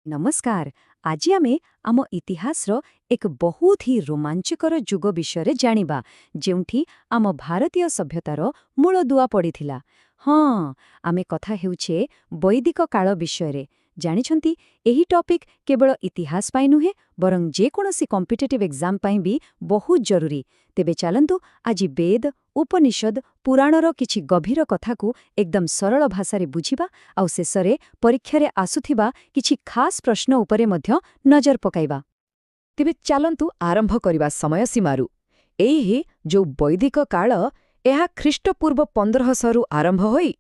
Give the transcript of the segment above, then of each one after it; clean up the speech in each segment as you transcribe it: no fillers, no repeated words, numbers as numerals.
नमस्कार। आज आमे आम इतिहासर एक बहुत ही रोमांचकर जुग विषय जानिबा जेउठी आम भारतीय सभ्यतार मूलदुआ पड़िथिला। हाँ, आमे कथा हेउछे वैदिक काल विषय। जानिछंती एही टॉपिक केवल इतिहास पाई नुहे बरं जेकोसी कॉम्पिटिटिव एग्जाम पाई भी बहुत जरूरी। तेबे चलंतु आज वेद उपनिषद पुराणर किछि गभीर कथाकू एकदम सरल भाषारे बुझिबा आउ शेषरे परीक्षारे आसुथिबा किछि खास प्रश्न उपरे मध्य नजर पकाइबा। तेबे चलंतु आरंभ करिबा समय सीमारू। एही जो वैदिक काल एहा ख्रीष्टपूर्व 1500 रु आरंभ होई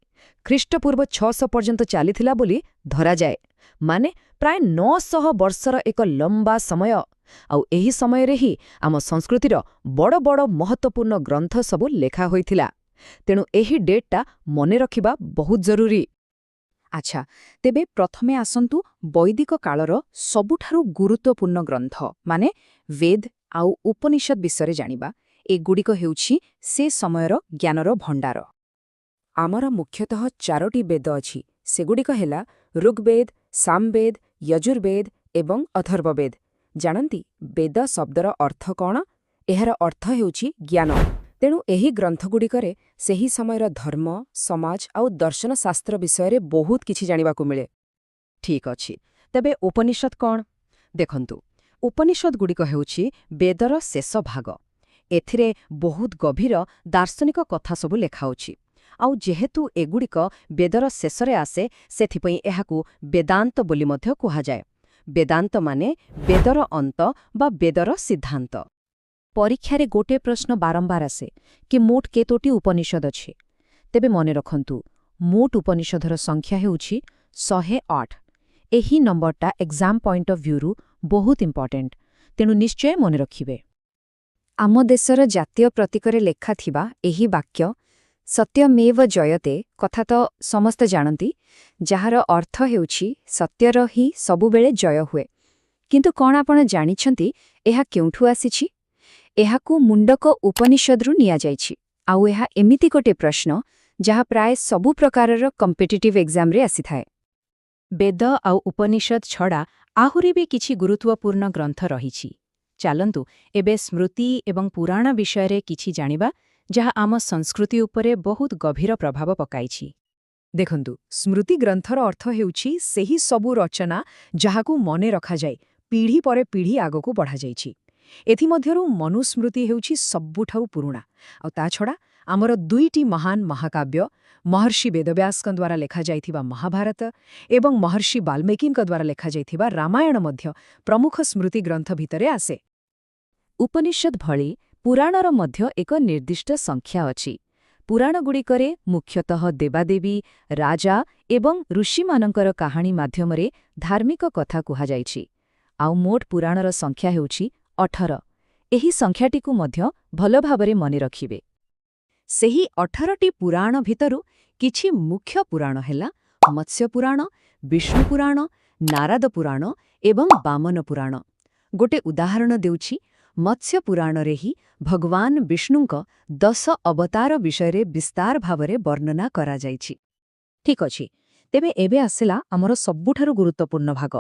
ख्रीष्टपूर्व 600 पर्यंत चलीथिला बोली धरा जाए। माने प्राय 900 वर्षर एक लंबा समय। आउ एही समय रे ही आम संस्कृतिर बड़ बड़ महत्वपूर्ण ग्रंथ सबु लेखा होइथिला। तेणु एही डेटटा मने रखिबा बहुत जरूरी। अच्छा, तेबे प्रथमे आसंतु वैदिक कालर सबुठारु गुरुत्वपूर्ण ग्रंथ माने वेद आउ उपनिषद विषय जानिबा। एगुड़िक हेउछि से समयर ज्ञानर भंडार। आमर मुख्यतः 4टी वेद अछि। सेगुड़िक हेला ऋग्वेद, सामवेद, यजुर्वेद एवं अथर्ववेद। जानंती वेद शब्दर अर्थ कौन? एहार अर्थ हेउछि ज्ञान। तेणु एही ग्रंथगुड़िकरे सेही समयर धर्म, समाज आउ दर्शन शास्त्र विषय बहुत किछि जानिबाकु मिले। ठीक अछि। तेबे उपनिषद कौन? देखंतु उपनिषद गुड़िक हेउछि वेदर शेष भाग। एथिरे बहुत गभीर दार्शनिक कथा सबु लेखाउछि। आउ जेहेतु एगुड़िक वेदर शेषरे आसे सेथिपई एहाकु वेदांत बोली मध्य कुहा जाए। वेदांत माने वेदर अंत बा वेदर सिद्धांत। परीक्षारे गोटे प्रश्न बारंबार आसे कि मोट केतोटी उपनिषद अछि। तेबे मने रखंतु मोट उपनिषदर संख्या हेउछि 108। एही नंबरटा एग्जाम पॉइंट ऑफ व्यू रु बहुत इंपोर्टेंट। तेणु निश्चय मने रखिबे। आम देशर जातीय प्रतीकरे लेखा थिबा एही वाक्य सत्यमेव जयते कथा तो समस्त जानती, जार अर्थ हेउछि सत्यर ही सबुबेले जय हुए। किंतु कौन आपण जानिछंती एहा केउठु आसिछि? एहाकु मुंडक उपनिषदरु निया जाइछि। आउ एहा एमिति गोटे प्रश्न जहा प्राय सबु प्रकारर कॉम्पिटिटिव एग्जाम रे आसिथाए। वेद आउ उपनिषद छड़ा आहुरी भी किछि गुरुत्वपूर्ण ग्रंथ रहिछि। चालंतु एबे स्मृति एवं पुराण विषय किछि जानिबा जहा आम संस्कृति उपरे बहुत गभीर प्रभाव पकाइछि। देखंतु स्मृति ग्रंथर अर्थ हेउछि सेही सबु रचना जहाकू मने रखा जाए पीढ़ी परे पीढ़ी आगकू बढ़ा जाइछि। एथिमध्यरु मनुस्मृति हेउछि सबुठारु पुरुणा। आउ ता छड़ा आमर दुईटी महान महाकाव्य महर्षि वेदव्यासक द्वारा लेखा जाइथिबा महाभारत एवं महर्षि वाल्मीकिक द्वारा लेखा जाइथिबा रामायण मध्य प्रमुख स्मृति ग्रंथ भितरे आसे। उपनिषद भଳି पुराणर मध्य एक निर्दिष्ट संख्या अछि। पुराणगुड़िकरे मुख्यतः देवादेवी राजा एवं ऋषिमानंकर कहानी माध्यमरे धार्मिक कथा कुहा जाइछि। आउ मोट पुराणर संख्या हेउछि 18। एही संख्याटिकु मध्य भल भाबरे मने रखिबे। सेही 18टी पुराण भितरु किछि मुख्य पुराण हेला मत्स्य पुराण, विष्णु पुराण, नारद पुराण एवं वामन पुराण। गोटे उदाहरण देउछि। मत्स्य पुराण रे ही भगवान विष्णुंक 10 अवतार विषय विस्तार भावरे वर्णना करा जाइछि। ठीक अछि। तेबे एबे आसिला आमर सबुठारु गुरुत्वपूर्ण भाग।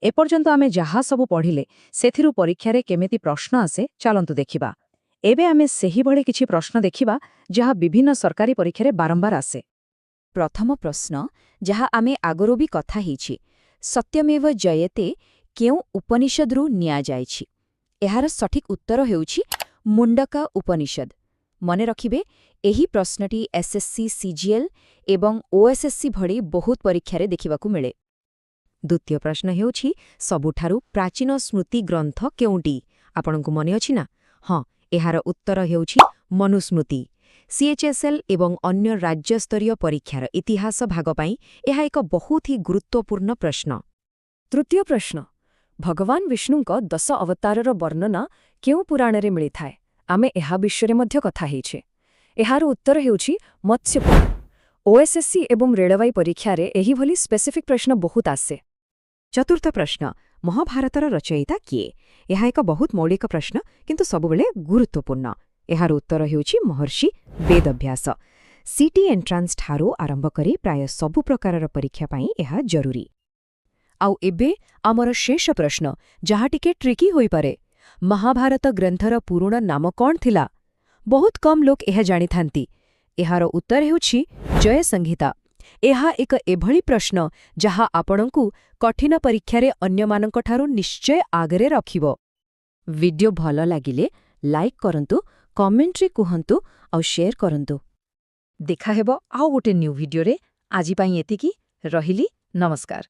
एपर्यंत आमे जहा सबु पढ़िले सेथिरु परीक्षारे केमिति प्रश्न आसे चलंतु देखिबा। एबे आमे सेही भळे किछि प्रश्न देखिबा जहा विभिन्न सरकारी परीक्षारे बारंबार आसे। प्रथम प्रश्न जहा आमे आगरो भी कथा हिछि, सत्यमेव जयते केउ उपनिषदरु निया जाइछि। एहार सठिक उत्तर हेउछि मुंडका उपनिषद। मने रखिबे एही प्रश्नटी एसएससी सीजीएल एवं ओएसएससी भଳି बहुत परीक्षारे देखिबाकू मिले। द्वितीय प्रश्न हेउछि सबुठारु प्राचीन स्मृति ग्रंथ केउंटी? आपनकु मने अछि ना? हाँ, एहार उत्तर हेउछि मनुस्मृति। सीएचएसएल एवं अन्य राज्यस्तरीय परीक्षार इतिहास भाग पाई एहा एक बहुत ही गुरुत्वपूर्ण प्रश्न। तृतीय प्रश्न भगवान विष्णुंक 10 अवतारर वर्णना केउ पुराणरे मिली थाए? आमे एहा विषୟରେ मध्य कथा हेइछे। एहार उत्तर हेउछि मत्स्य पुराण। ओएसएससी एवं रेलवाई परीक्षारे एही भली स्पेसिफिक प्रश्न बहुत आसे। चतुर्थ प्रश्न महाभारतर रचयिता किए? एहा एक बहुत मौलिक प्रश्न किंतु सबुबेले गुरुत्वपूर्ण। एहार उत्तर हेउछि महर्षि वेदव्यास। सीटी एंट्रांस ठारू आरंभ करी प्राय सबु प्रकारर परीक्षा पाई एहा जरूरी। ଆଉ ଏବେ ଆମର ଶେଷ ପ୍ରଶ୍ନ, ଯାହା ଟିକେ ଟ୍ରିକି ହୋଇପାରେ। ମହାଭାରତ ଗ୍ରନ୍ଥର ପୁରୁଣା ନାମ କ'ଣ ଥିଲା? ବହୁତ କମ୍ ଲୋକ ଏହା ଜାଣିଥାନ୍ତି। ଏହାର ଉତ୍ତର ହେଉଛି ଜୟ ସଂହିତା। ଏହା ଏକ ଏଭଳି ପ୍ରଶ୍ନ ଯାହା ଆପଣଙ୍କୁ କଠିନ ପରୀକ୍ଷାରେ ଅନ୍ୟମାନଙ୍କଠାରୁ ନିଶ୍ଚୟ ଆଗରେ ରଖିବ। ଭିଡିଓ ଭଲ ଲାଗିଲେ ଲାଇକ୍ କରନ୍ତୁ, କମେଣ୍ଟରେ କୁହନ୍ତୁ ଆଉ ସେୟାର କରନ୍ତୁ। ଦେଖାହେବ ଆଉ ଗୋଟେ ନ୍ୟୁ ଭିଡିଓରେ। ଆଜି ପାଇଁ ଏତିକି। ରହିଲି, ନମସ୍କାର।